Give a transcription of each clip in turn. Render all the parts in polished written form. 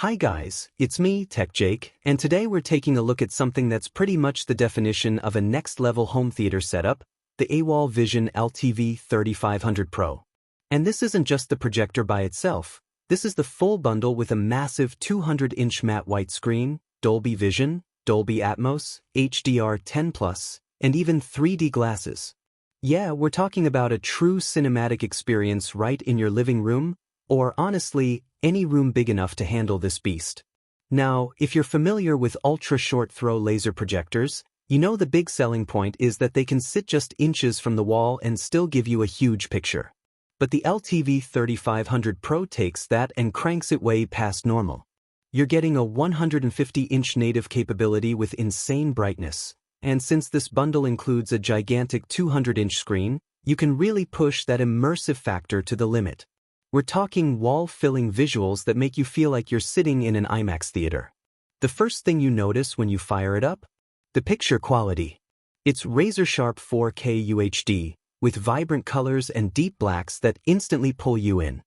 Hi guys, it's me, Tech Jake, and today we're taking a look at something that's pretty much the definition of a next-level home theater setup, the AWOL VISION LTV-3500 Pro. And this isn't just the projector by itself, this is the full bundle with a massive 200-inch matte white screen, Dolby Vision, Dolby Atmos, HDR10+, and even 3D glasses. Yeah, we're talking about a true cinematic experience right in your living room, or honestly, any room big enough to handle this beast. Now, if you're familiar with ultra-short throw laser projectors, you know the big selling point is that they can sit just inches from the wall and still give you a huge picture. But the LTV-3500 Pro takes that and cranks it way past normal. You're getting a 150-inch native capability with insane brightness, and since this bundle includes a gigantic 200-inch screen, you can really push that immersive factor to the limit. We're talking wall-filling visuals that make you feel like you're sitting in an IMAX theater. The first thing you notice when you fire it up? The picture quality. It's razor-sharp 4K UHD, with vibrant colors and deep blacks that instantly pull you in.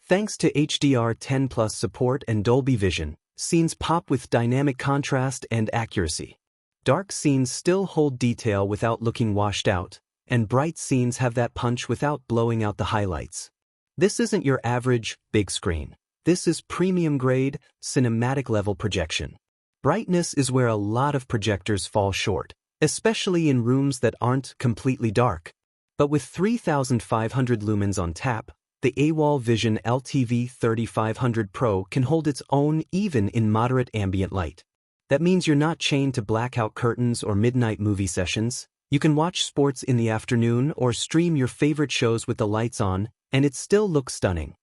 Thanks to HDR10+ support and Dolby Vision, scenes pop with dynamic contrast and accuracy. Dark scenes still hold detail without looking washed out, and bright scenes have that punch without blowing out the highlights. This isn't your average, big screen. This is premium-grade, cinematic-level projection. Brightness is where a lot of projectors fall short, especially in rooms that aren't completely dark. But with 3,500 lumens on tap, the AWOL VISION LTV-3500 Pro can hold its own even in moderate ambient light. That means you're not chained to blackout curtains or midnight movie sessions. You can watch sports in the afternoon or stream your favorite shows with the lights on, and it still looks stunning.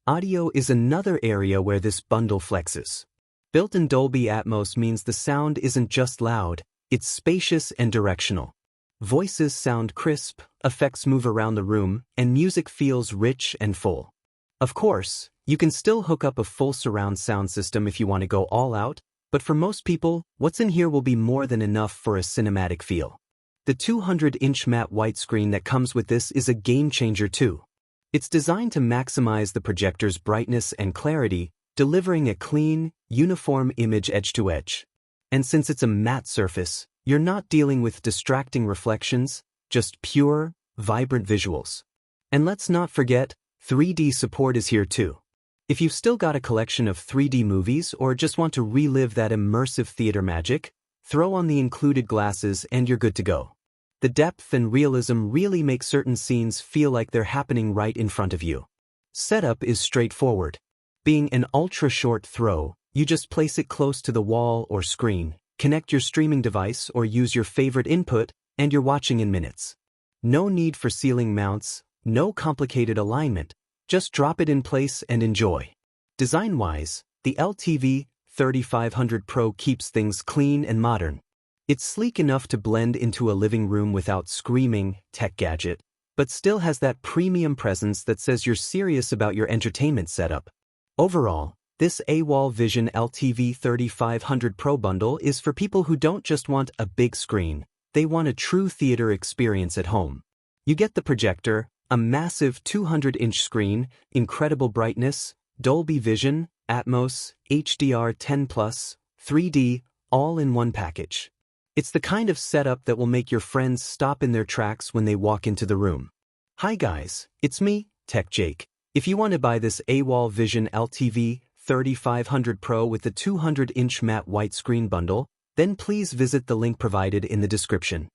Audio is another area where this bundle flexes. Built-in Dolby Atmos means the sound isn't just loud, it's spacious and directional. Voices sound crisp, effects move around the room, and music feels rich and full. Of course, you can still hook up a full surround sound system if you want to go all out, but for most people, what's in here will be more than enough for a cinematic feel. The 200-inch matte white screen that comes with this is a game-changer too. It's designed to maximize the projector's brightness and clarity, delivering a clean, uniform image edge-to-edge. And since it's a matte surface, you're not dealing with distracting reflections, just pure, vibrant visuals. And let's not forget, 3D support is here too. If you've still got a collection of 3D movies or just want to relive that immersive theater magic, throw on the included glasses and you're good to go. The depth and realism really make certain scenes feel like they're happening right in front of you. Setup is straightforward. Being an ultra-short throw, you just place it close to the wall or screen, connect your streaming device or use your favorite input, and you're watching in minutes. No need for ceiling mounts, no complicated alignment, just drop it in place and enjoy. Design-wise, the LTV-3500 Pro keeps things clean and modern. It's sleek enough to blend into a living room without screaming tech gadget, but still has that premium presence that says you're serious about your entertainment setup. Overall, this AWOL VISION LTV-3500 Pro bundle is for people who don't just want a big screen, they want a true theater experience at home. You get the projector, a massive 200-inch screen, incredible brightness, Dolby Vision, Atmos, HDR10+, 3D, all in one package. It's the kind of setup that will make your friends stop in their tracks when they walk into the room. Hi guys, it's me, Tech Jake. If you want to buy this AWOL VISION LTV-3500 Pro with the 200-inch matte white screen bundle, then please visit the link provided in the description.